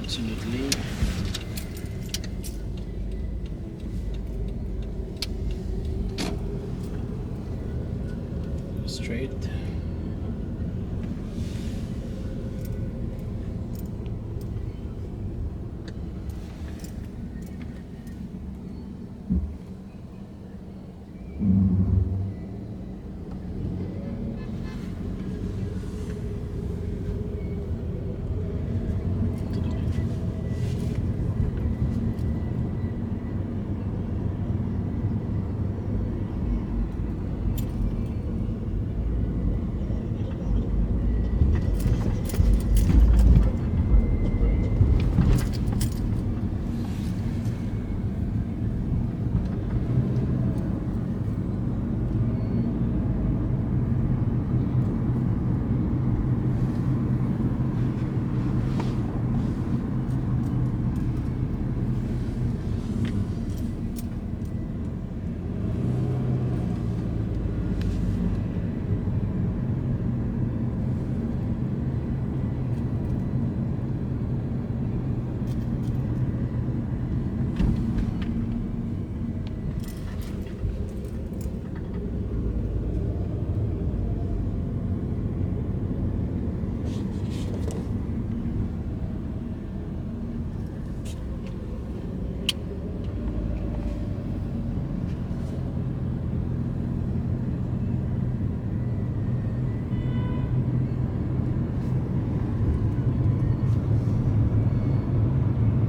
Absolutely. Straight.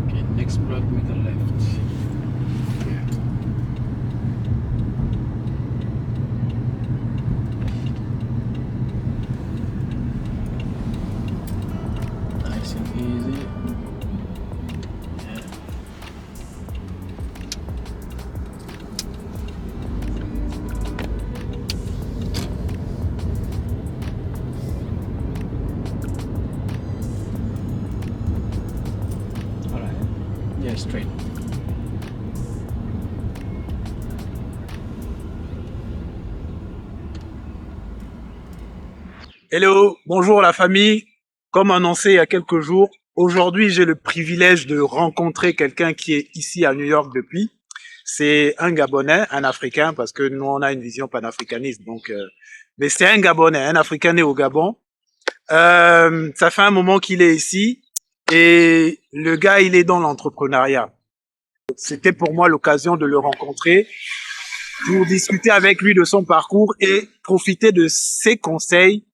Okay, next block, make a left. Yeah. Nice and easy. Yeah. All right. Yeah, straight. Hello, bonjour la famille. Comme annoncé il y a quelques jours, aujourd'hui j'ai le privilège de rencontrer quelqu'un qui est ici à New York depuis. C'est un Gabonais, un Africain, parce que nous on a une vision panafricaniste. Donc, mais c'est un Gabonais, un Africain né au Gabon. Ça fait un moment qu'il est ici et le gars il est dans l'entrepreneuriat. C'était pour moi l'occasion de le rencontrer pour discuter avec lui de son parcours et profiter de ses conseils.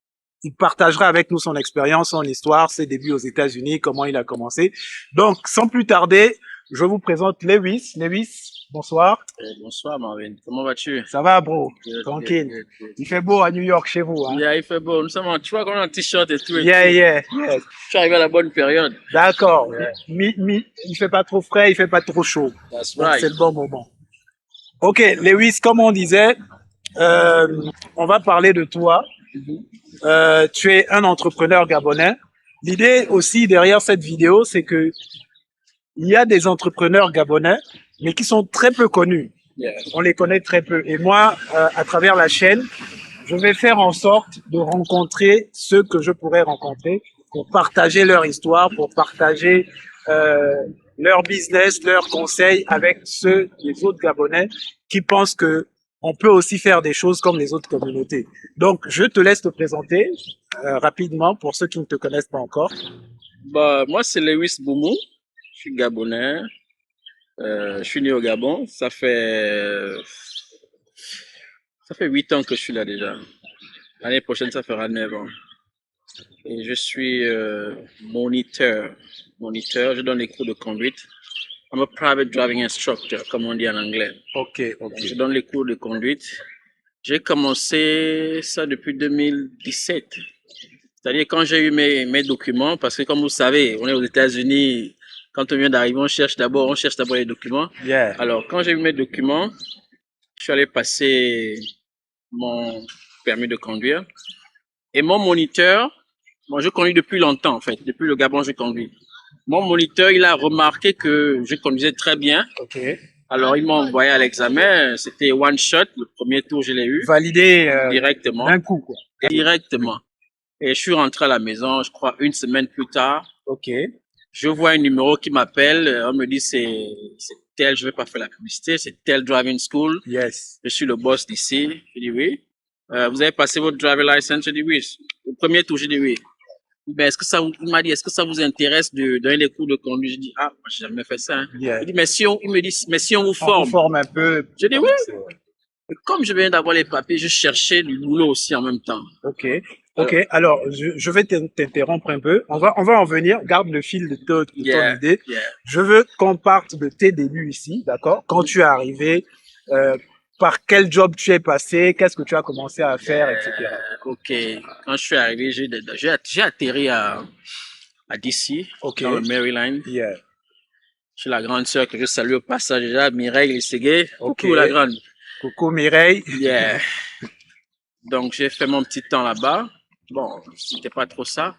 Il partagera avec nous son expérience, son histoire, ses débuts aux États-Unis, comment il a commencé. Donc, sans plus tarder, je vous présente Lewis. Lewis, bonsoir. Bonsoir Marvin, comment vas-tu? Ça va, bro? Good, Tranquille. good, good. Il fait beau à New York chez vous, hein? Yeah, il fait beau. Nous sommes en, tu vois, qu'on a un t-shirt et tout. Yeah, yeah, yeah. Je suis arrivé à la bonne période. D'accord. Yeah. Il fait pas trop frais, il fait pas trop chaud. That's Donc, right. c'est le bon moment. Ok, Lewis, comme on disait, on va parler de toi. Tu es un entrepreneur gabonais. L'idée aussi derrière cette vidéo, c'est que il y a des entrepreneurs gabonais, mais qui sont très peu connus. Yeah. On les connaît très peu. Et moi, à travers la chaîne, je vais faire en sorte de rencontrer ceux que je pourrais rencontrer pour partager leur histoire, pour partager leur business, leurs conseils avec ceux des autres Gabonais qui pensent que on peut aussi faire des choses comme les autres communautés. Donc, je te laisse te présenter rapidement pour ceux qui ne te connaissent pas encore. Bah, moi, c'est Lewis Boumou. Je suis gabonais. Je suis né au Gabon. Ça fait 8 ans que je suis là déjà. L'année prochaine, ça fera 9 ans. Et je suis moniteur. Moniteur, je donne les cours de conduite. I'm a private driving instructor, comme on dit en anglais. Ok, Donc, je donne les cours de conduite. J'ai commencé ça depuis 2017. C'est-à-dire quand j'ai eu mes documents, parce que comme vous savez, on est aux États-Unis, quand on vient d'arriver, on cherche d'abord les documents. Yeah. Alors, quand j'ai eu mes documents, je suis allé passer mon permis de conduire. Et mon moniteur, moi je conduis depuis longtemps en fait, depuis le Gabon je conduis. Mon moniteur, il a remarqué que je conduisais très bien. Ok. Alors, il m'a envoyé à l'examen. C'était one shot. Le premier tour, je l'ai eu Validé directement. d'un coup, quoi. Directement. Et je suis rentré à la maison, je crois, une semaine plus tard. Ok. Je vois un numéro qui m'appelle, on me dit c'est tel, je vais pas faire la publicité, c'est tel driving school. Yes. Je suis le boss d'ici. Je dis oui. Vous avez passé votre driver license? Je dis oui. Au premier tour, je dis oui. Ben, il m'a dit, est-ce que ça vous intéresse de donner des cours de conduite? Je dis, ah, moi, j'ai jamais fait ça, hein. Yeah. Il dit, il me dit, mais si on vous On vous forme. forme un peu. Je dis oui. Et comme je viens d'avoir les papiers, je cherchais du boulot aussi en même temps. Ok. Ok. Alors, je vais t'interrompre un peu. On va en venir. Garde le fil de ton idée. Yeah. Je veux qu'on parte de tes débuts ici, d'accord? Quand tu es arrivé, par quel job tu es passé, qu'est-ce que tu as commencé à faire, etc. Ok. Quand je suis arrivé, j'ai atterri à DC, Ok. dans le Maryland. Yeah. Chez la grande sœur que je salue au passage déjà, Mireille Lisségué. Ok. Coucou la grande. Coucou Mireille. Yeah. Donc j'ai fait mon petit temps là-bas. Bon, c'était pas trop ça.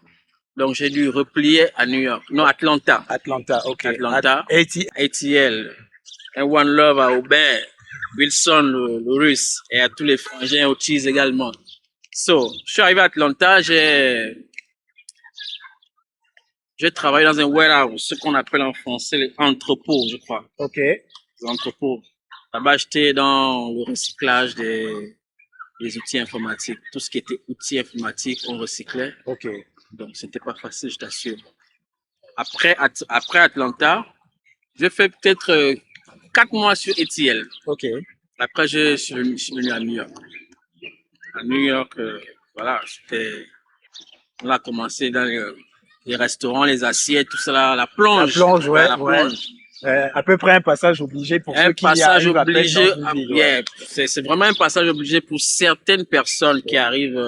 Donc j'ai dû replier à New York. Non, Atlanta. Atlanta, ok. Atlanta. AT. ATL. Un One Love à Aubin. Wilson, le russe. Et à tous les frangins Otis également. So, je suis arrivé à Atlanta, j'ai travaillé dans un warehouse, ce qu'on appelle en français les entrepôts, je crois. Ok. Les entrepôts. Là-bas, j'étais dans le recyclage des outils informatiques. Tout ce qui était outils informatiques, on recyclait. Ok. Donc, c'était pas facile, je t'assure. Après Atlanta, j'ai fait peut-être 4 mois sur ETL. Ok. Après, je suis venu à New York. À New York, voilà, on a commencé dans les restaurants, les assiettes, tout ça, la plonge. La plonge, ouais. La plonge. À peu près un passage obligé pour ceux qui arrivent à peine dans une ville. Yeah, c'est vraiment un passage obligé pour certaines personnes qui arrivent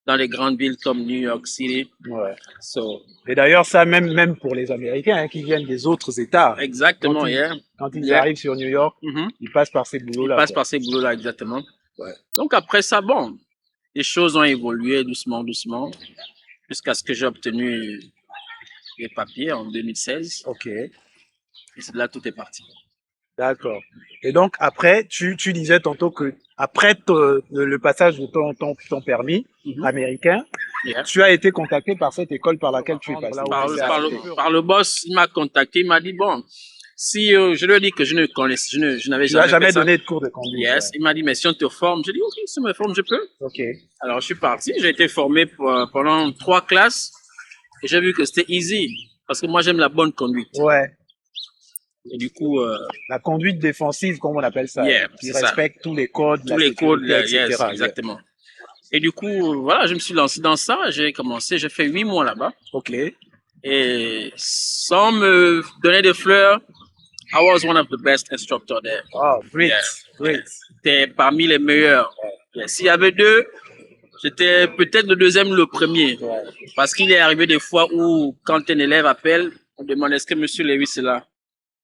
dans les grandes villes comme New York City. Ouais. So, Et d'ailleurs, ça même pour les Américains hein, qui viennent des autres États. exactement, quand ils arrivent sur New York, ils passent par ces boulots-là. Ils passent par ces boulots-là, exactement. Ouais. Donc après ça, bon, les choses ont évolué doucement, jusqu'à ce que j'ai obtenu les papiers en 2016. Ok. Et c'est de là tout est parti. D'accord. Et donc après, tu disais tantôt que après le passage de ton permis américain, tu as été contacté par cette école par laquelle tu es passé. Par le boss, il m'a contacté, il m'a dit bon, si je lui ai dit que je ne connaissais, je n'avais jamais donné de cours de conduite. Yes, ouais. Il m'a dit mais si on te forme, j'ai dit ok, si on me forme, je peux. Ok. Alors je suis parti, j'ai été formé pendant 3 classes et j'ai vu que c'était easy parce que moi j'aime la bonne conduite. Ouais. Et du coup, la conduite défensive, comme on appelle ça, qui respecte tous les codes, etc. Exactement. Et du coup, voilà, je me suis lancé dans ça. J'ai fait 8 mois là-bas. Ok. Et sans me donner de fleurs, I was one of the best instructors there. Oh, great, great. J'étais parmi les meilleurs. S'il y avait 2, j'étais peut-être le deuxième ou le premier. Parce qu'il est arrivé des fois où, quand un élève appelle, on demande est-ce que Monsieur Lewis est là?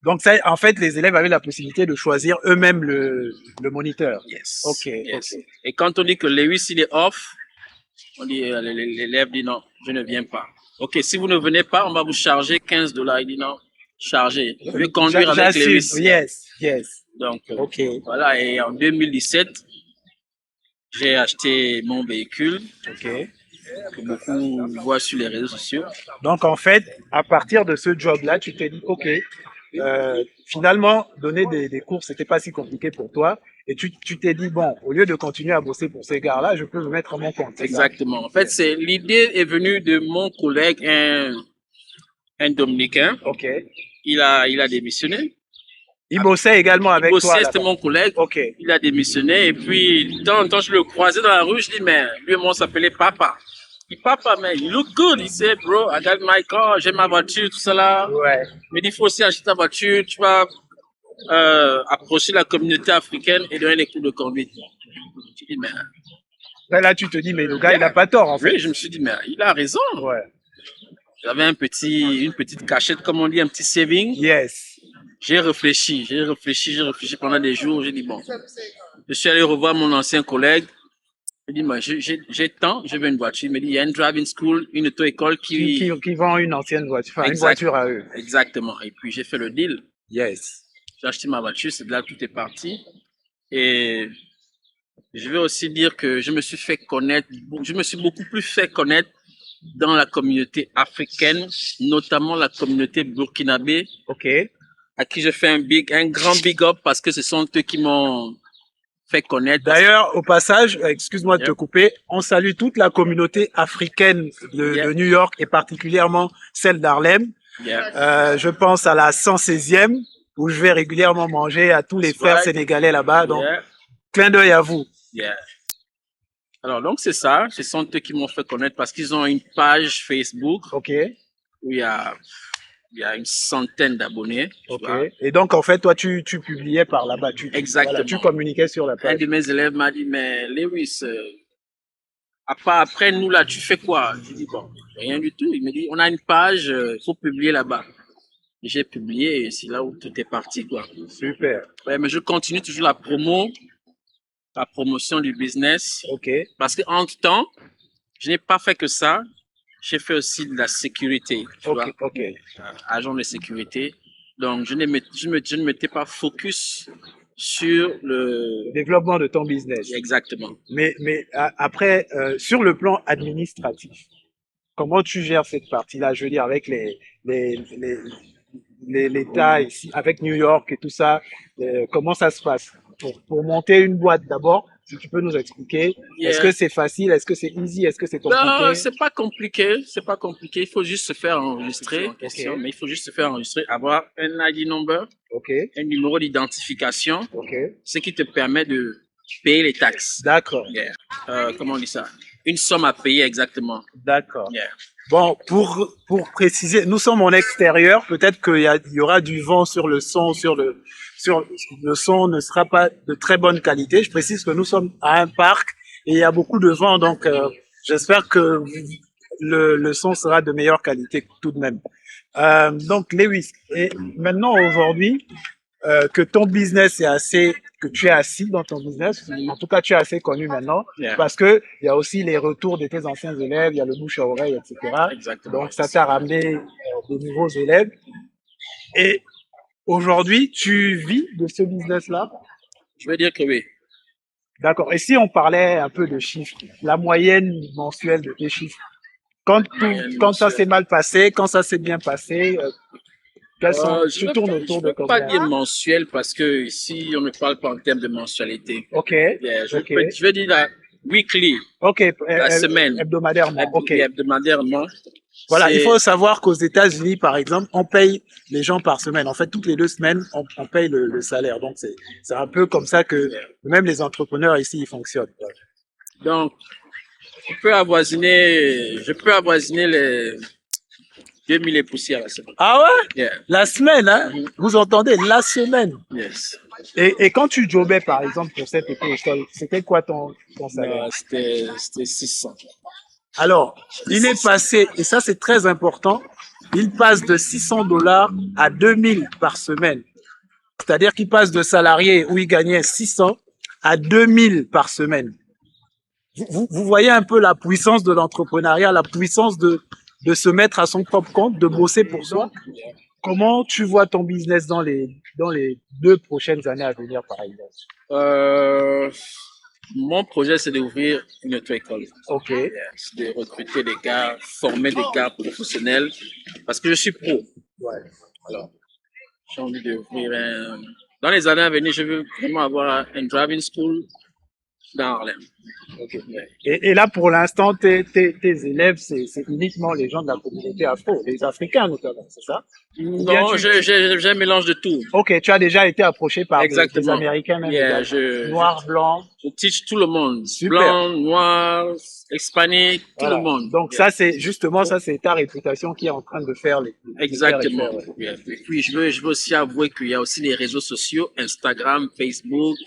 Donc, ça, en fait, les élèves avaient la possibilité de choisir eux-mêmes le moniteur. Yes. Ok. Yes. Okay. Et quand on dit que Lewis, il est off, on dit, l'élève dit non, je ne viens pas. Ok, si vous ne venez pas, on va vous charger $15. Il dit non, chargez. Je vais conduire avec Lewis. Yes. Donc, voilà. Et en 2017, j'ai acheté mon véhicule. Ok. Que beaucoup voient sur les réseaux sociaux. Donc, en fait, à partir de ce job-là, tu t'es dit, ok, finalement, donner des cours, c'était pas si compliqué pour toi. Et tu t'es dit, bon, au lieu de continuer à bosser pour ces gars-là, je peux me mettre à mon compte. Exactement. En fait, l'idée est venue de mon collègue, un Dominicain. Ok. Il a démissionné. Il bossait également avec toi. C'était mon collègue. Ok. Il a démissionné. Et puis, de temps en temps, je le croisais dans la rue. Je dis, mais lui et moi, on s'appelait Papa. Il dit, Papa, man, you look good. Il dit, bro, I got my car, j'ai ma voiture, tout ça là. Ouais. Mais il faut aussi acheter ta voiture. Tu vas approcher la communauté africaine et donner des cours de conduite. Je dis, mais... Là, tu te dis, mais le gars, il n'a pas tort, en fait. Oui, je me suis dit, mais il a raison. Ouais. J'avais une petite cachette, comme on dit, un petit saving. Yes. J'ai réfléchi pendant des jours. J'ai dit, bon, je suis allé revoir mon ancien collègue. Je dis, moi, j'ai temps, je veux une voiture. Il me dit, il y a une driving school, une auto-école qui vend une ancienne voiture, enfin, une voiture à eux. Exactement. Et puis, j'ai fait le deal. Yes. J'ai acheté ma voiture, c'est de là que tout est parti. Et je vais aussi dire que je me suis beaucoup plus fait connaître dans la communauté africaine, notamment la communauté burkinabé, Ok. à qui je fais un grand big up parce que ce sont eux qui m'ont fait connaître. D'ailleurs, au passage, excuse-moi de te Yep. couper, on salue toute la communauté africaine de New York et particulièrement celle d'Harlem. Yeah. Je pense à la 116e où je vais régulièrement manger à tous les frères Right. sénégalais là-bas. Donc, Yeah. clin d'œil à vous. Yeah. Alors, donc, c'est ça. Ce sont eux qui m'ont fait connaître parce qu'ils ont une page Facebook Ok. où il y a une centaine d'abonnés. tu Ok. vois. Et donc, en fait, toi, tu publiais par là-bas. Exactement. Voilà, tu communiquais sur la Un page. de mes élèves m'a dit, mais Lewis, après nous là, tu fais quoi? Je dis, bon, rien du tout. Il me dit, on a une page, il faut publier là-bas. J'ai publié et c'est là où tout est parti, quoi. Super. Ouais, mais je continue toujours la promotion du business. Ok. Parce que entre temps, je n'ai pas fait que ça. J'ai fait aussi de la sécurité, tu vois, Ok. Ok. agent de sécurité. Donc, je ne m'étais pas focus sur Le développement de ton business. exactement. Mais après, sur le plan administratif, comment tu gères cette partie-là? Je veux dire, avec les, les, l'État ici, avec New York et tout ça, comment ça se passe? Pour monter une boîte d'abord, si tu peux nous expliquer, est-ce Yeah. que c'est facile? Est-ce que c'est easy? Est-ce que c'est Non, compliqué? c'est pas compliqué, c'est pas compliqué. Il faut juste se faire enregistrer, question, mais il faut juste se faire enregistrer, avoir un ID number, Ok, un numéro d'identification, ok, ce qui te permet de payer les taxes. d'accord, Yeah. Comment on dit ça? Une somme à payer exactement. d'accord. Yeah. Bon, pour préciser, nous sommes en extérieur. Peut-être il y aura du vent sur le son, sur le son ne sera pas de très bonne qualité. Je précise que nous sommes à un parc et il y a beaucoup de vent, donc j'espère que le son sera de meilleure qualité tout de même. Donc Lewis, et maintenant aujourd'hui que ton business est assez, que tu es assis dans ton business, en tout cas tu es assez connu maintenant, Yeah. parce que il y a aussi les retours de tes anciens élèves, il y a le bouche à oreille, etc. Exactement. Donc ça t'a ramené des nouveaux élèves. Et aujourd'hui, tu vis de ce business-là? Je veux dire que oui. D'accord. Et si on parlait un peu de chiffres, la moyenne mensuelle de tes chiffres, quand ça s'est mal passé, quand ça s'est bien passé, tu tournes autour de je veux pas combien? dire mensuel parce que ici, on ne parle pas en termes de mensualité. Ok. Yeah, Ok. je veux dire la weekly, Ok. la semaine, Hebdomadairement. Ok. hebdomadairement. Voilà, il C'est faut savoir qu'aux États-Unis, par exemple, on paye les gens par semaine. En fait, toutes les 2 semaines, on paye le salaire. Donc, c'est un peu comme ça que même les entrepreneurs ici, ils fonctionnent. donc, je peux avoisiner les 2000 et poussières la semaine. Ah ouais? Yeah. La semaine, hein? Vous entendez? La semaine. Yes. Et quand tu jobais, par exemple, pour cette école, c'était quoi ton salaire? Non, c'était 600. Alors, il est passé, et ça c'est très important, il passe de 600 dollars à 2000 par semaine. C'est-à-dire qu'il passe de salarié où il gagnait 600 à 2000 par semaine. Vous voyez un peu la puissance de l'entrepreneuriat, la puissance de se mettre à son propre compte, de bosser pour soi. Comment tu vois ton business dans les 2 prochaines années à venir, par exemple? Mon projet, c'est d'ouvrir une auto-école. Ok. C'est de recruter des gars, former des gars professionnels, parce que je suis pro. Ouais. Alors, j'ai envie d'ouvrir dans les années à venir, je veux vraiment avoir un driving school dans Harlem. Okay. Et là, pour l'instant, tes élèves, c'est uniquement les gens de la communauté afro, les Africains notamment, c'est ça? Non, j'ai un mélange de tout. Ok, tu as déjà été approché par des Américains même Yeah, noirs, blancs. Je teach tout le monde. Super. Blanc, noir, hispanique, tout le monde. Donc ça, c'est justement ça, c'est ta réputation qui est en train de faire les exactement. De faire, ouais. Yeah. Et puis je veux aussi avouer qu'il y a aussi les réseaux sociaux, Instagram, Facebook.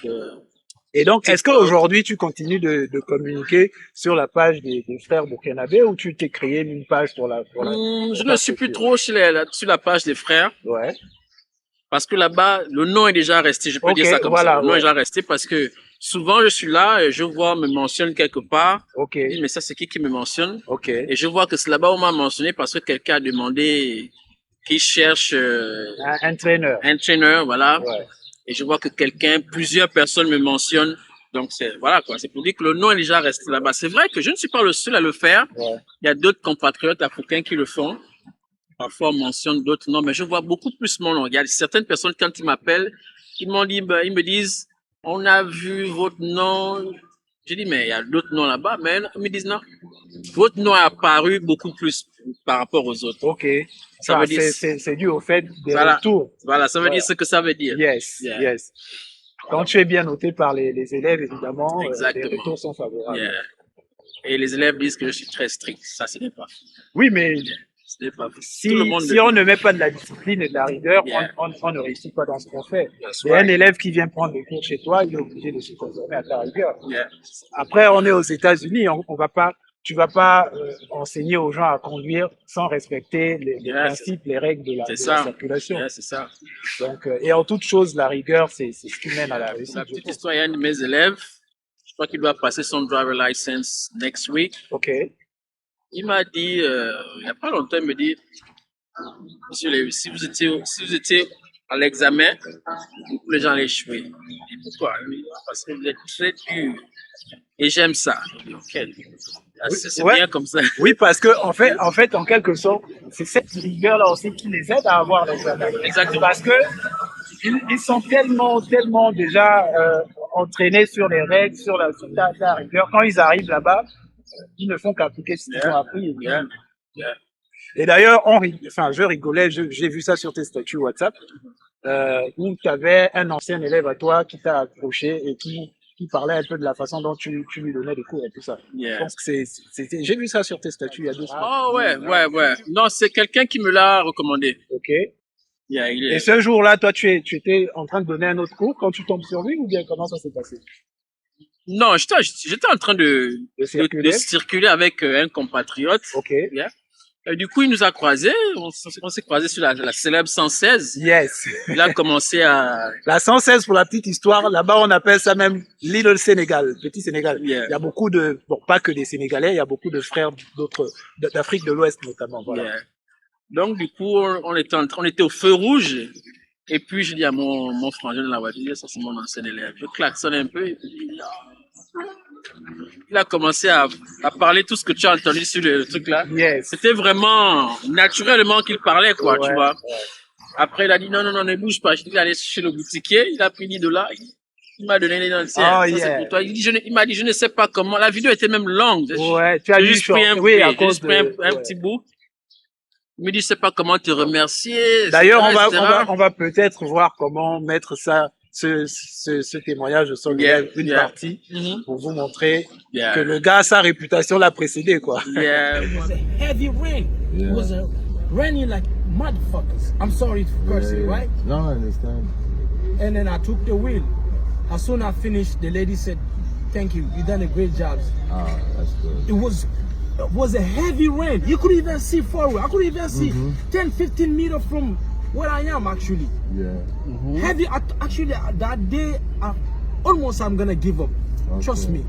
Et donc, est-ce qu'aujourd'hui, tu continues de communiquer sur la page des frères burkinabés ou tu t'es créé une page pour la je ne suis plus trop sur la page des frères. Ouais. Parce que là-bas, le nom est déjà resté. Je peux dire ça comme ça. Le nom est déjà resté parce que souvent, je suis là et je vois, me mentionne quelque part. Ok. Je dis, mais ça, c'est qui me mentionne? Ok. Et je vois que c'est là-bas où on m'a mentionné parce que quelqu'un a demandé qu'il cherche un traîneur. Un traîneur, voilà. Ouais. Et je vois que plusieurs personnes me mentionnent Donc, voilà quoi. C'est pour dire que le nom est déjà resté là-bas. C'est vrai que je ne suis pas le seul à le faire. Ouais. Il y a d'autres compatriotes africains qui le font. Parfois, on mentionne d'autres noms, mais je vois beaucoup plus mon nom. Il y a certaines personnes, quand ils m'appellent, ils me disent, on a vu votre nom. Je dis, mais il y a d'autres noms là-bas, mais ils me disent non. Votre nom est apparu beaucoup plus par rapport aux autres. Ok. Ça veut dire, c'est dû au fait des voilà, retours. voilà, ça veut Voilà. dire ce que ça veut dire. Yes, Yeah. yes. Quand tu es bien noté par les élèves, évidemment, les Exactement. retours sont favorables. Yeah. Et les élèves disent que je suis très strict. Ça, ce n'est pas faux. Oui, mais Ce n'est pas faux. si, Tout le monde si le on dit. ne met pas de la discipline et de la rigueur, Yeah. on ne réussit pas dans ce qu'on fait. That's Et un right. élève qui vient prendre des cours chez toi, il est obligé de se conformer à ta rigueur. Yeah. Après, on est aux États-Unis, tu vas pas enseigner aux gens à conduire sans respecter les Yeah, principes, les règles de la c'est la ça. circulation. Yeah, c'est ça. Donc, et en toute chose, la rigueur, c'est ce qui mène à la réussite. La je petite pense. histoire, il y a un de mes élèves, je crois qu'il doit passer son driver license next week. Ok. Il m'a dit, il n'y a pas longtemps, il me dit, Monsieur Lewis, si vous étiez à l'examen, beaucoup de gens allaient échouer. Je dis, pourquoi? Il me dit, parce que vous êtes très dur. Et j'aime ça. Je dis, ok. C'est Ouais. bien comme ça. Oui, parce que en fait, en quelque sorte, c'est cette rigueur-là aussi qui les aide à avoir l'examen. Exactement. Parce que ils sont tellement déjà entraînés sur les règles, sur la rigueur. Quand ils arrivent là-bas, ils ne font qu'appliquer ce qu'ils ont appris. Yeah. Yeah. Et d'ailleurs, je rigolais, j'ai vu ça sur tes statuts WhatsApp, où tu avais un ancien élève à toi qui t'a accroché et qui parlait un peu de la façon dont tu lui donnais des cours et tout ça. Yeah. Je pense que j'ai vu ça sur tes statuts il y a 2 semaines. Oh ouais. Non, c'est quelqu'un qui me l'a recommandé. Ok. Yeah, Et ce jour-là, toi, tu étais en train de donner un autre cours quand tu tombes sur lui ou bien comment ça s'est passé? Non, j'étais en train de circuler? circuler avec un compatriote. Ok. Yeah. Et du coup, il nous a croisés. On s'est croisés sur la célèbre 116. Yes. Il a commencé à... La 116, pour la petite histoire, là-bas, on appelle ça même Little Sénégal, petit Sénégal. Yeah. Il y a beaucoup de, bon, pas que des Sénégalais, il y a beaucoup de frères d'Afrique de l'Ouest notamment. Voilà. Yeah. Donc, du coup, on était au feu rouge. Et puis, je dis à mon frangin de la voiture, ça c'est mon ancien élève. Je klaxonne un peu. Et puis, il a commencé à parler tout ce que tu as entendu sur le truc là. Yes. C'était vraiment naturellement qu'il parlait, quoi, tu vois. Ouais. Après, il a dit non, ne bouge pas. Je dis, il allait chez le boutiquier, il a pris 10 $. Il m'a donné les dents. Ça, c'est pour toi. Il m'a dit, je ne sais pas comment. La vidéo était même longue. Ouais, tu as juste pris un petit bout. Il me dit, je sais pas comment te remercier. D'ailleurs, etc. on va peut-être voir comment mettre ça, ce témoignage de son élève, une partie, pour vous montrer que le gars, sa réputation l'a précédé, quoi. Yeah. It was a heavy rain. It was raining like motherfuckers. I'm sorry for cursing, right? No, I understand. And then I took the wheel. As soon as I finished, the lady said, "Thank you. You done a great job." Ah, that's good. It was a heavy rain. You couldn't even see forward. I couldn't even see 10, 15 meters from where I am actually. Yeah. Heavy. Actually, that day, almost I'm gonna give up. Okay. Trust me.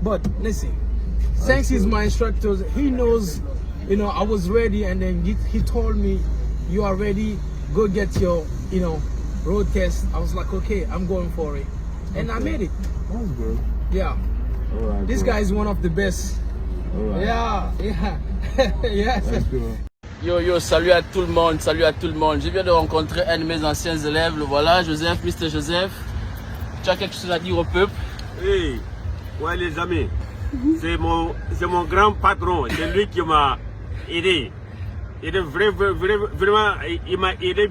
But listen, thanks is my instructors. He knows, you know, I was ready, and then he told me, "You are ready. Go get your, you know, road test." I was like, "Okay, I'm going for it," and I made it. That's good. Yeah. All right. This guy is one of the best. All right. Yeah. Yes. That's good. Yo, salut à tout le monde, Je viens de rencontrer un de mes anciens élèves, le voilà, Joseph, Mr. Joseph. Tu as quelque chose à dire au peuple? Hey, ouais les amis, c'est mon grand patron, c'est lui qui m'a aidé. Vraiment, il m'a aidé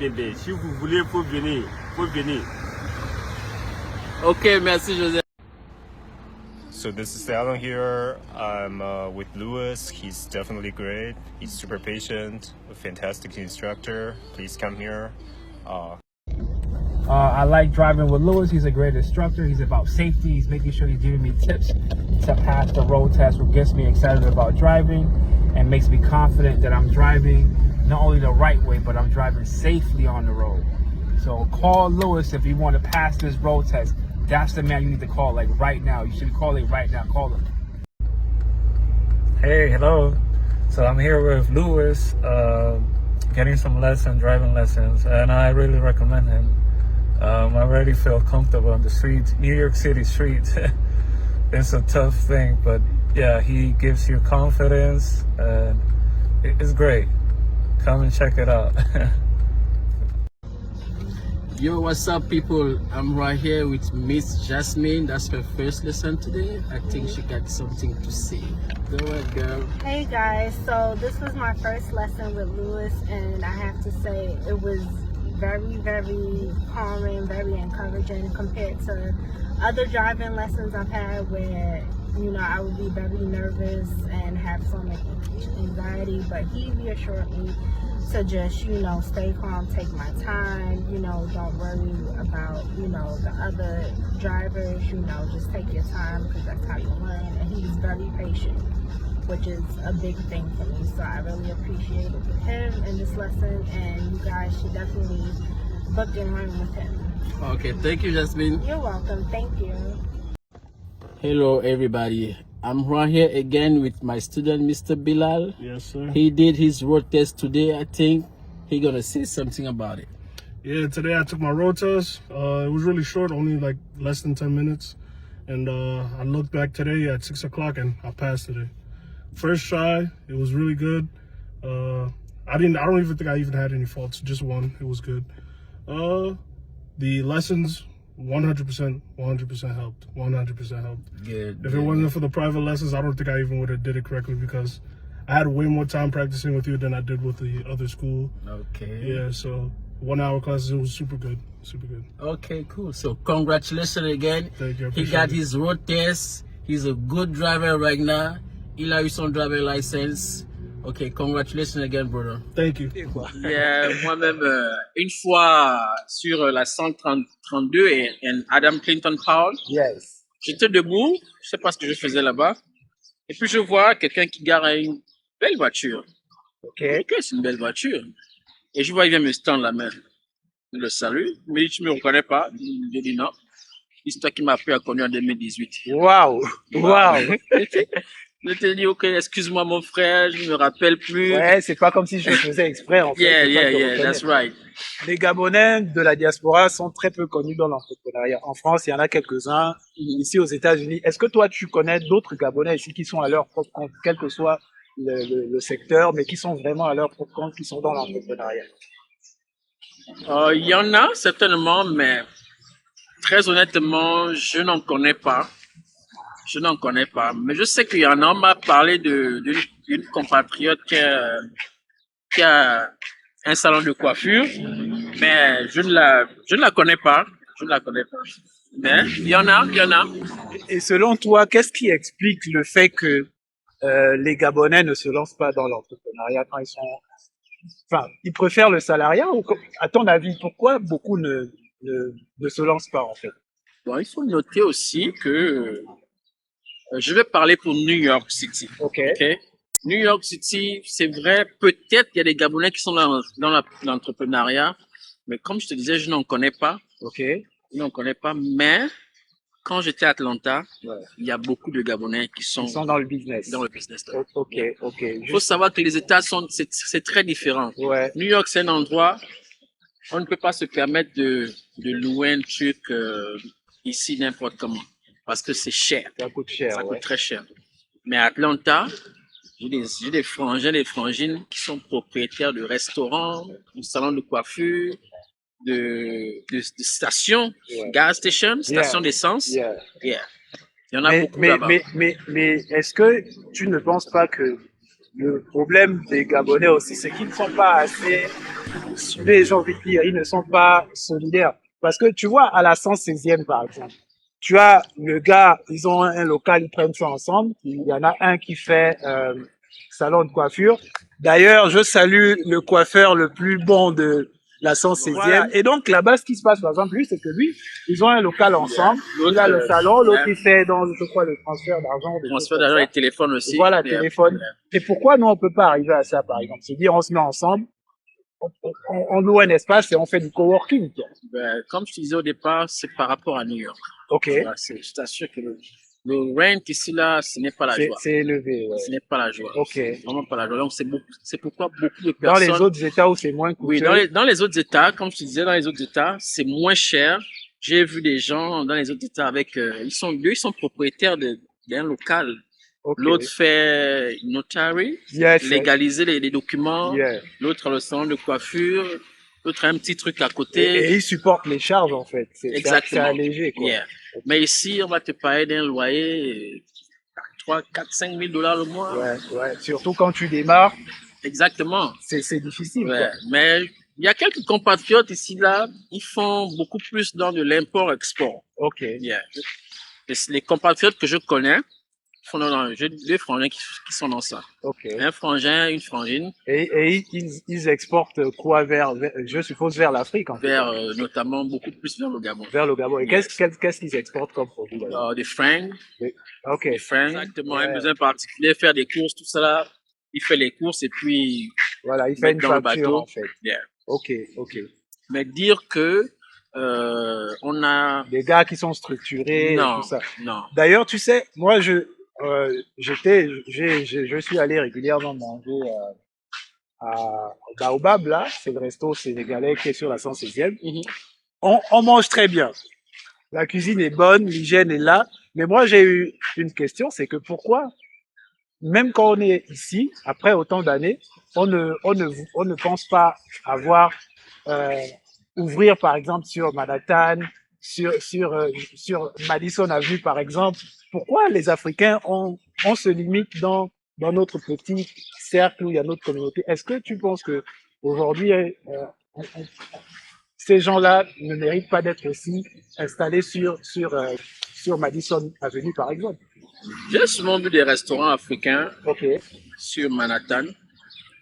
bien. Si vous voulez, faut venir. Ok, merci Joseph. So this is Alan here. I'm with Lewis. He's definitely great. He's super patient, a fantastic instructor. Please come here. I like driving with Lewis. He's a great instructor. He's about safety. He's making sure he's giving me tips to pass the road test, which gets me excited about driving and makes me confident that I'm driving not only the right way, but I'm driving safely on the road. So call Lewis if you want to pass this road test. That's the man you need to call, like right now. You should be calling right now. Call him. Hey, hello. So I'm here with Lewis, getting some driving lessons, and I really recommend him. I already feel comfortable on the streets, New York City streets. It's a tough thing, but yeah, he gives you confidence, and it's great. Come and check it out. Yo, what's up, people? I'm right here with Miss Jasmine. That's her first lesson today. I think she got something to say. Go ahead, girl. Hey guys, so this was my first lesson with Lewis, and I have to say it was very, very calming, very encouraging compared to other driving lessons I've had where, you know, I would be very nervous and have some anxiety, but he reassured me to just, you know, stay calm, take my time, you know, don't worry about, you know, the other drivers, you know, just take your time because that's how you learn. And he's very patient, which is a big thing for me. So I really appreciated him in this lesson, and you guys should definitely book and learn with him. Okay, thank you, Jasmine. You're welcome. Thank you. Hello, everybody. I'm right here again with my student, Mr. Bilal. Yes, sir. He did his road test today. I think he's gonna say something about it. Yeah, today I took my road test. It was really short, only like less than 10 minutes. And I looked back today at 6 o'clock and I passed today. First try, it was really good. I don't even think I even had any faults, just one. It was good. The lessons, 100% helped. 100% helped. Good. If it wasn't for the private lessons, I don't think I even would have did it correctly because I had way more time practicing with you than I did with the other school. Okay. Yeah, so 1 hour classes, it was super good. Super good. Okay, cool. So congratulations again. Thank you. I He appreciate got it. his road test. He's a good driver right now. Il a eu son driver license. Okay, congratulations again, brother. Thank you. Yeah, moi-même, une fois sur la 132 et Adam Clinton Powell, Yes. j'étais debout, je sais pas ce que je faisais là-bas, et puis je vois quelqu'un qui gare une belle voiture. Ok. Ok, c'est une belle voiture. Et je vois, il vient me tendre la main. Je le salue, il me dit, tu me reconnais pas? Je dis non. C'est toi qui m'as appris à conduire en 2018. Waouh. Waouh. Je te dis, ok, excuse-moi mon frère, je me rappelle plus. Ouais, c'est pas comme si je le faisais exprès, en fait. Yeah, C'est pas yeah, que je yeah, reconnais. that's right. Les Gabonais de la diaspora sont très peu connus dans l'entrepreneuriat. En France, il y en a quelques-uns. Ici, aux États-Unis. Est-ce que toi, tu connais d'autres Gabonais ici qui sont à leur propre compte, quel que soit le secteur, mais qui sont vraiment à leur propre compte, qui sont dans l'entrepreneuriat? Il y en a certainement, mais très honnêtement, je n'en connais pas. Je n'en connais pas. Mais je sais qu'il y en a. On m'a parlé d'une compatriote qui a un salon de coiffure, mais je ne la connais pas. Je ne la connais pas. Mais il y en a, il y en a. Et selon toi, qu'est-ce qui explique le fait que les Gabonais ne se lancent pas dans l'entrepreneuriat quand ils sont... Enfin, ils préfèrent le salariat ou à ton avis, pourquoi beaucoup ne se lancent pas en fait? Bon, il faut noter aussi que je vais parler pour New York City. Ok. Okay? New York City, c'est vrai, peut-être qu'il y a des Gabonais qui sont dans l'entrepreneuriat, mais comme je te disais, je n'en connais pas. Ok. Je n'en connais pas, mais quand j'étais à Atlanta, il y a beaucoup de Gabonais qui sont dans le business. Dans le business. Ok, ok. Il faut savoir que les États c'est très différent. Ouais. New York, c'est un endroit, on ne peut pas se permettre de louer un truc ici n'importe comment, parce que c'est cher. Ça coûte cher. Ça coûte très cher. Mais à Atlanta, j'ai des frangins, des frangines qui sont propriétaires de restaurants, de salons de coiffure, de stations, gas station, stations d'essence. Yeah. Yeah. Il y en a beaucoup là-bas. Mais est-ce que tu ne penses pas que le problème des Gabonais aussi, c'est qu'ils ne sont pas assez, j'ai envie de dire, ils ne sont pas solidaires. Parce que tu vois, à la 116e par exemple, tu as le gars, ils ont un local, ils prennent ça ensemble. Il y en a un qui fait salon de coiffure. D'ailleurs, je salue le coiffeur le plus bon de la 116e. Voilà. Et donc, là-bas, ce qui se passe, par exemple, lui, c'est que lui, ils ont un local ensemble. Il a le salon, l'autre, il fait dans, je crois, le transfert d'argent. Le transfert d'argent et téléphone aussi. Voilà, téléphone. Et pourquoi nous, on peut pas arriver à ça, par exemple? C'est dire, on se met ensemble, on loue un espace et on fait du coworking. Ben, comme je te disais au départ, c'est par rapport à New York. Ok. Voilà, je t'assure que Le rent ici, là, ce n'est pas la joie. C'est élevé, ouais. Ce n'est pas la joie. Ok. C'est vraiment pas la joie. Donc, c'est pourquoi beaucoup de Dans personnes. les autres États où c'est moins coûteux. Oui, dans les autres États, comme je te disais, dans les autres États, c'est moins cher. J'ai vu des gens dans les autres États avec, ils sont propriétaires d'un local. Ok. L'autre fait notary, Yes. légaliser les documents. Yeah. L'autre a le salon de coiffure. L'autre a un petit truc à côté. Et ils supportent les charges, en fait. C'est Exactement. allégé, quoi. Yeah. Mais ici, on va te payer d'un loyer 3, 4, 5 000 $ le mois. Ouais. Surtout quand tu démarres, Exactement. c'est difficile, Ouais. quoi. Mais il y a quelques compatriotes ici, là, ils font beaucoup plus dans de l'import-export. Ok. Yeah. Les compatriotes que je connais font j'ai deux frangins qui sont dans ça. Ok. Un frangin, une frangine, Et ils exportent quoi je suppose, vers l'Afrique, en fait. notamment beaucoup plus vers le Gabon. Vers le Gabon. Et Yes. qu'est-ce qu'ils exportent comme produit, là? Des fringues. Ok. Des fringues. Exactement. Ouais. Un besoin particulier, faire des courses, tout ça là. Il fait les courses et puis Voilà, il fait une dans le facture, bateau. en fait. Yeah. Ok. Mais dire que on a Des gars qui sont structurés, et non, tout ça. non. D'ailleurs, tu sais, moi, je suis allé régulièrement manger à Baobab, là. C'est le resto sénégalais qui est sur la 116e. Mhm. On mange très bien. La cuisine est bonne, l'hygiène est là. Mais moi, j'ai eu une question, c'est que pourquoi, même quand on est ici, après autant d'années, on ne pense pas avoir, ouvrir, par exemple, sur Manhattan, sur Madison Avenue, par exemple. Pourquoi les Africains, on se limite dans notre petit cercle où il y a notre communauté? Est-ce que tu penses que aujourd'hui, ces gens-là ne méritent pas d'être aussi installés sur Madison Avenue, par exemple? J'ai souvent vu des restaurants africains Ok, sur Manhattan,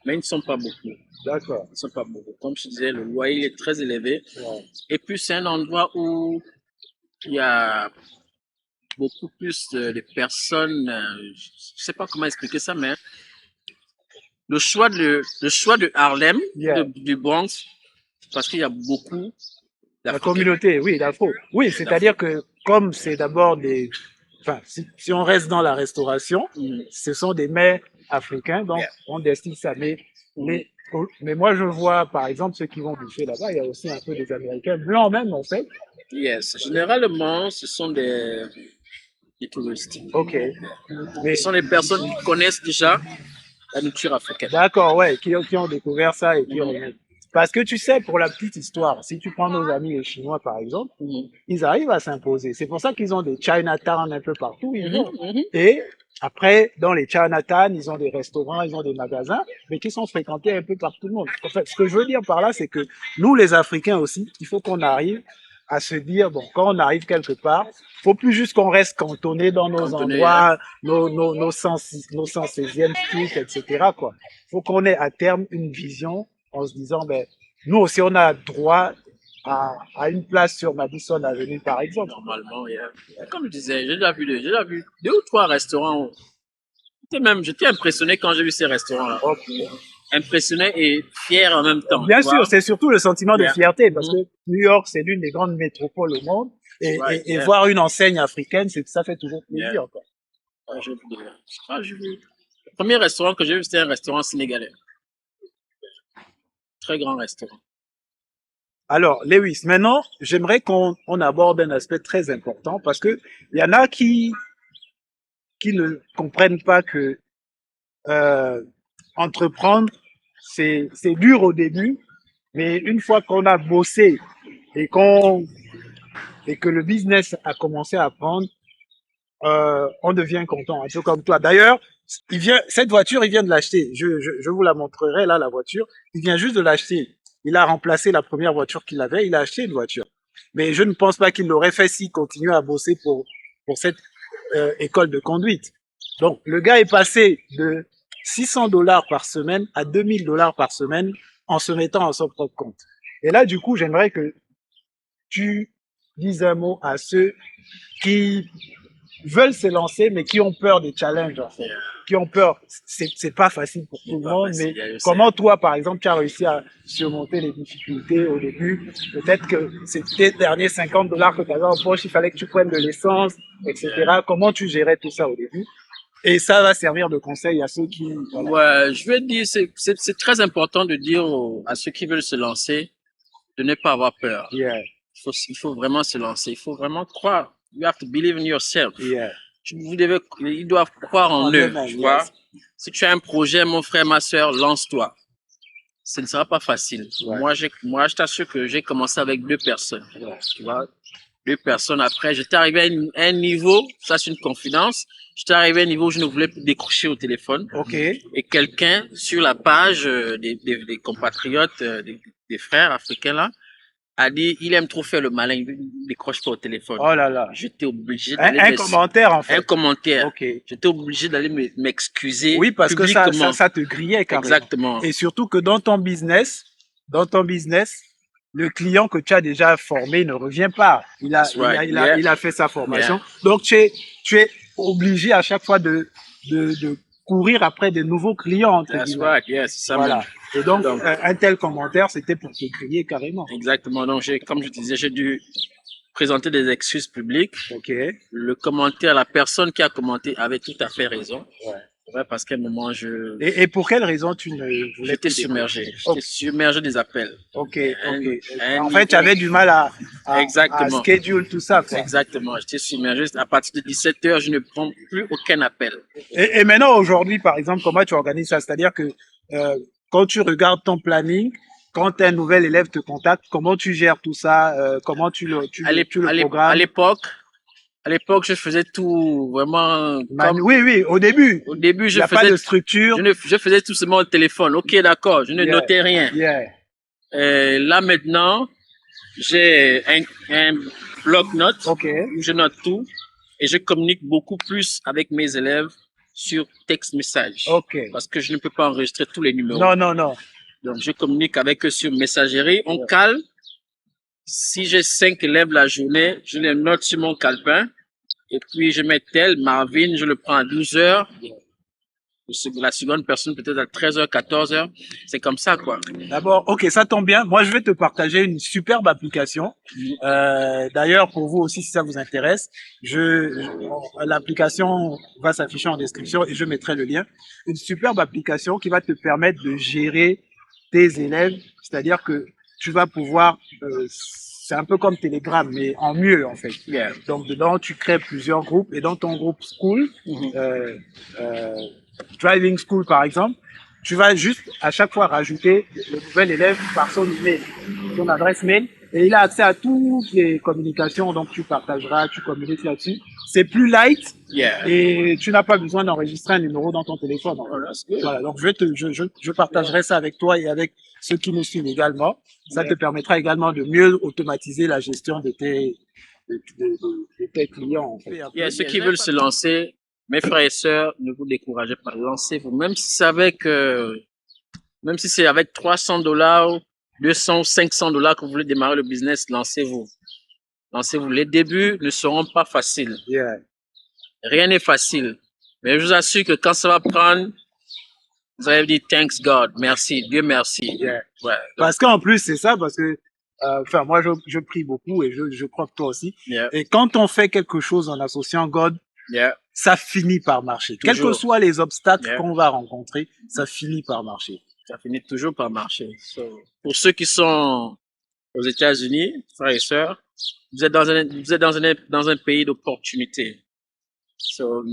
mais ils ne sont pas beaucoup. d'accord. Ils ne sont pas beaucoup. Comme je disais, le loyer est très élevé. Ouais. Et puis, c'est un endroit où il y a beaucoup plus de personnes. Je ne sais pas comment expliquer ça, mais le choix de Harlem, Yeah. du Bronx, parce qu'il y a beaucoup La d'Africains. communauté, oui, d'Afro. Oui, c'est-à-dire que comme c'est d'abord si on reste dans la restauration, Mhm. ce sont des mets africains, donc Yeah. on destine ça. Mais moi, je vois, par exemple, ceux qui vont bouffer là-bas, il y a aussi un peu des Américains blancs même, en fait. Yes. Généralement, ce sont des touristes. Ok. Mais Ce sont des personnes qui connaissent déjà la nourriture africaine. d'accord, ouais, qui ont découvert ça et qui ont... Parce que tu sais, pour la petite histoire, si tu prends nos amis les Chinois, par exemple, Mhm. ils arrivent à s'imposer. C'est pour ça qu'ils ont des Chinatown un peu partout. Ils vont. Mhm. Et après, dans les Chinatown, ils ont des restaurants, ils ont des magasins, mais qui sont fréquentés un peu par tout le monde. En fait, ce que je veux dire par là, c'est que nous, les Africains aussi, il faut qu'on arrive à se dire, bon, quand on arrive quelque part, faut plus juste qu'on reste cantonné dans nos Cantonné, endroits, nos 116e street, etc., quoi. Faut qu'on ait à terme une vision en se disant, ben, nous aussi, on a droit à une place sur Madison Avenue, par exemple. Normalement, comme je disais, j'ai déjà vu 2 ou 3 restaurants. J'étais impressionné quand j'ai vu ces restaurants-là. Ok. Impressionné et fier en même temps. Bien tu vois. sûr, c'est surtout le sentiment de Yeah. fierté, parce Mhm. que New York, c'est l'une des grandes métropoles au monde, Right, et yeah. voir une enseigne africaine, ça fait toujours plaisir, Yeah. quoi. J'ai vu. Le premier restaurant que j'ai vu, c'était un restaurant sénégalais. Très grand restaurant. Alors, Lewis, maintenant, j'aimerais qu'on aborde un aspect très important, parce que il y en a qui ne comprennent pas que entreprendre, c'est dur au début, mais une fois qu'on a bossé et que le business a commencé à prendre, on devient content, un peu comme toi. D'ailleurs, cette voiture, il vient de l'acheter. Je vous la montrerai là, la voiture. Il vient juste de l'acheter. Il a remplacé la première voiture qu'il avait. Il a acheté une voiture. Mais je ne pense pas qu'il l'aurait fait s'il continuait à bosser pour cette école de conduite. Donc, le gars est passé de $600 par semaine à $2000 par semaine en se mettant à son propre compte. Et là, du coup, j'aimerais que tu dises un mot à ceux qui veulent se lancer, mais qui ont peur des challenges, en fait. Qui ont peur. C'est pas facile pour tout le monde, mais comment toi, par exemple, tu as réussi à surmonter les difficultés au début? Peut-être que c'était les derniers $50 que tu avais en poche, il fallait que tu prennes de l'essence, etc. Comment tu gérais tout ça au début? Et ça va servir de conseil à ceux qui... Voilà. Ouais, je vais dire, c'est très important de dire à ceux qui veulent se lancer de ne pas avoir peur. Yeah, Il faut vraiment se lancer. Il faut vraiment croire. You have to believe in yourself. yeah. Ils doivent croire en eux, eux-mêmes, tu vois. yes. Si tu as un projet, mon frère, ma soeur, lance-toi. Ce ne sera pas facile. Ouais. Moi, je t'assure que j'ai commencé avec 2 personnes. Tu vois, 2 personnes. Après, j'étais arrivé à un niveau, ça c'est une confidence. J'étais arrivé à un niveau où je ne voulais plus décrocher au téléphone. OK. Et quelqu'un sur la page des compatriotes, des frères africains là, a dit il aime trop faire le malin, il ne décroche pas au téléphone. Oh là là. J'étais obligé Un d'aller commentaire, en fait. un commentaire. OK. J'étais obligé d'aller m'excuser. Oui, parce que publiquement. ça te grillait quand même. Exactement. Et surtout que dans ton business, le client que tu as déjà formé ne revient pas. Il a fait sa formation. Yeah. Donc, tu es obligé à chaque fois de courir après de nouveaux clients, entre That's guillemets. right, yes, c'est ça Voilà. même. Et donc, Donc, un tel commentaire, c'était pour te griller carrément. Exactement. Donc, comme je te disais, j'ai dû présenter des excuses publiques. OK. Le commentaire, la personne qui a commenté avait tout à fait raison. Ouais. Ouais, parce qu'à un moment, Et pour quelle raison tu ne voulais j'étais plus submergé. décoller? J'étais submergé des appels. OK, Un- OK. un En fait, tu niveau- avais du mal à Exactement. schedule tout ça, quoi. Exactement. J'étais submergé. À partir de 17h, je ne prends plus aucun appel. Et maintenant, aujourd'hui, par exemple, comment tu organises ça? C'est-à-dire que quand tu regardes ton planning, quand un nouvel élève te contacte, comment tu gères tout ça? Comment tu le programmes? À l'époque, je faisais tout vraiment Oui, au début. au début, Il n'y a pas de structure. je faisais tout seulement au téléphone. Ok, d'accord. Je ne Yeah. notais rien. Yeah. Là, maintenant, j'ai un bloc-notes OK. où je note tout et je communique beaucoup plus avec mes élèves sur texte message. OK. Parce que je ne peux pas enregistrer tous les numéros. Non. Donc, je communique avec eux sur messagerie. On cale. Si j'ai 5 élèves la journée, je les note sur mon calepin. Et puis, je mets tel, Marvin, je le prends à 12h. La seconde personne, peut-être à 13h, 14h. C'est comme ça, quoi. D'abord, OK, ça tombe bien. Moi, je vais te partager une superbe application. D'ailleurs, pour vous aussi, si ça vous intéresse, l'application va s'afficher en description et je mettrai le lien. Une superbe application qui va te permettre de gérer tes élèves. C'est-à-dire que tu vas pouvoir, c'est un peu comme Telegram, mais en mieux, en fait. Yeah. Donc, dedans, tu crées plusieurs groupes et dans ton groupe School, Driving School, par exemple, tu vas juste à chaque fois rajouter le nouvel élève par son email, son adresse mail, et il a accès à toutes les communications, donc tu partageras, tu communiques là-dessus. C'est plus light, Yeah. et tu n'as pas besoin d'enregistrer un numéro dans ton téléphone. Voilà, donc je partagerai ça avec toi et avec ceux qui nous suivent également. Ça te permettra également de mieux automatiser la gestion de tes clients, en fait. Il y a ceux qui veulent se lancer. Mes frères et sœurs, ne vous découragez pas, lancez-vous. Même si c'est avec 300$, 200, 500$ que vous voulez démarrer le business, lancez-vous. Lancez-vous. Les débuts ne seront pas faciles. Yeah. Rien n'est facile. Mais je vous assure que quand ça va prendre, vous allez dire thanks God, merci, Dieu merci. Yeah. Ouais. Parce qu'en plus, c'est ça, parce que, enfin, moi, je prie beaucoup et je crois que toi aussi. Yeah. Et quand on fait quelque chose en associant God, Yeah. ça finit par marcher. Quels que Toujours. soient les obstacles Yeah. qu'on va rencontrer, ça finit par marcher. Ça finit toujours par marcher. So, pour ceux qui sont aux États-Unis, frères et sœurs, vous êtes dans un pays d'opportunités. So,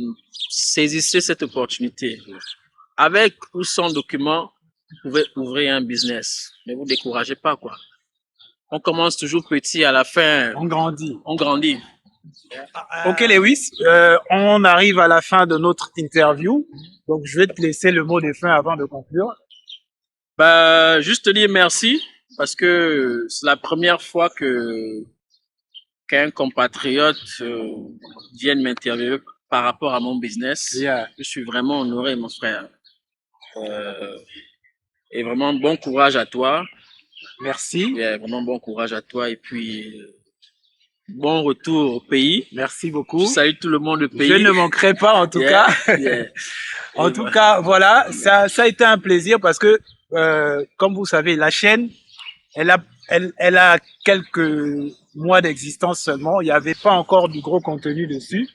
saisissez cette opportunité. Avec ou sans document, vous pouvez ouvrir un business. Ne vous découragez pas, quoi. On commence toujours petit, à la fin, On grandit. on grandit. Ok, Lewis, on arrive à la fin de notre interview. Donc, je vais te laisser le mot de fin avant de conclure. Bah, juste te dire merci parce que c'est la première fois qu'un compatriote vienne m'interviewer par rapport à mon business. Yeah. Je suis vraiment honoré, mon frère. Et vraiment bon courage à toi. Merci. Et vraiment bon courage à toi. Et puis, bon retour au pays. Merci beaucoup. Je salue tout le monde du pays. Je ne manquerai pas en tout cas. En tout cas, voilà, ça a été un plaisir parce que, comme vous savez, la chaîne, elle a quelques mois d'existence seulement. Il n'y avait pas encore du gros contenu dessus.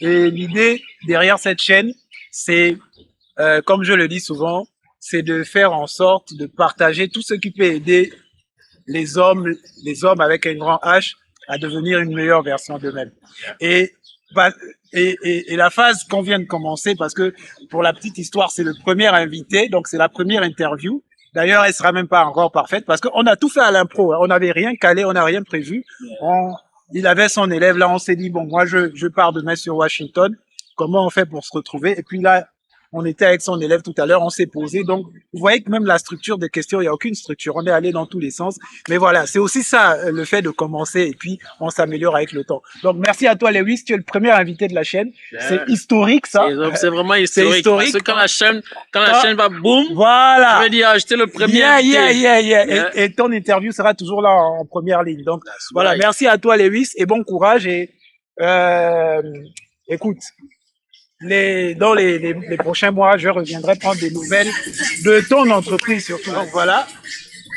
Et l'idée derrière cette chaîne, c'est, comme je le dis souvent, c'est de faire en sorte de partager tout ce qui peut aider les hommes avec un grand H à devenir une meilleure version d'eux-mêmes. Et la phase qu'on vient de commencer, parce que pour la petite histoire, c'est le premier invité, donc c'est la première interview. D'ailleurs, elle sera même pas encore parfaite parce qu'on a tout fait à l'impro. Hein. On n'avait rien calé, on n'a rien prévu. Il avait son élève là, on s'est dit bon, moi je pars demain sur Washington. Comment on fait pour se retrouver? Et puis là, on était avec son élève tout à l'heure, on s'est posé. Donc, vous voyez que même la structure des questions, il n'y a aucune structure. On est allé dans tous les sens. Mais voilà, c'est aussi ça, le fait de commencer et puis on s'améliore avec le temps. Donc, merci à toi, Lewis. Tu es le premier invité de la chaîne. C'est historique, ça. C'est vraiment historique. Historique. Parce que quand la chaîne va boum, voilà. je vais dire, j'étais le premier invité. Et ton interview sera toujours là en première ligne. Donc, voilà. Merci à toi, Lewis, et bon courage. Et, écoute, dans les prochains mois, je reviendrai prendre des nouvelles de ton entreprise surtout. Donc voilà,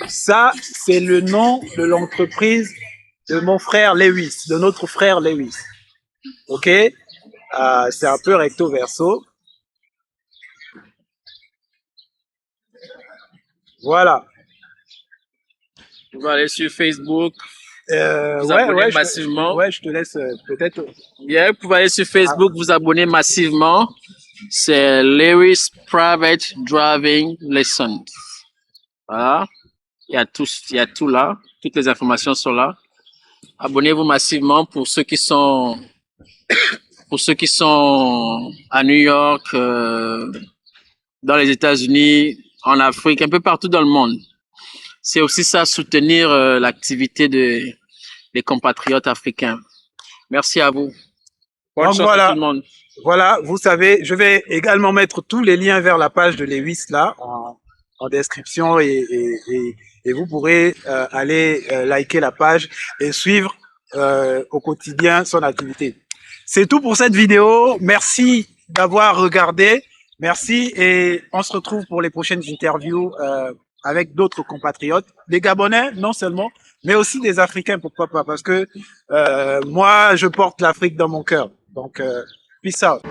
ça c'est le nom de l'entreprise de mon frère Lewis, de notre frère Lewis. Ok, c'est un peu recto verso. Voilà. Vous allez sur Facebook. Vous abonnez massivement. Je te laisse peut-être. Vous pouvez aller sur Facebook, vous abonner massivement. C'est Lewis Private Driving Lessons. Voilà. Il y a tout là. Toutes les informations sont là. Abonnez-vous massivement pour ceux qui sont à New York, dans les États-Unis, en Afrique, un peu partout dans le monde. C'est aussi ça, soutenir l'activité des compatriotes africains. Merci à vous. Bonne chance à tout le monde. Voilà, vous savez, je vais également mettre tous les liens vers la page de Lewis là en description et vous pourrez aller liker la page et suivre au quotidien son activité. C'est tout pour cette vidéo. Merci d'avoir regardé. Merci et on se retrouve pour les prochaines interviews avec d'autres compatriotes, des Gabonais non seulement, mais aussi des Africains, pourquoi pas, parce que moi je porte l'Afrique dans mon cœur. Donc peace out.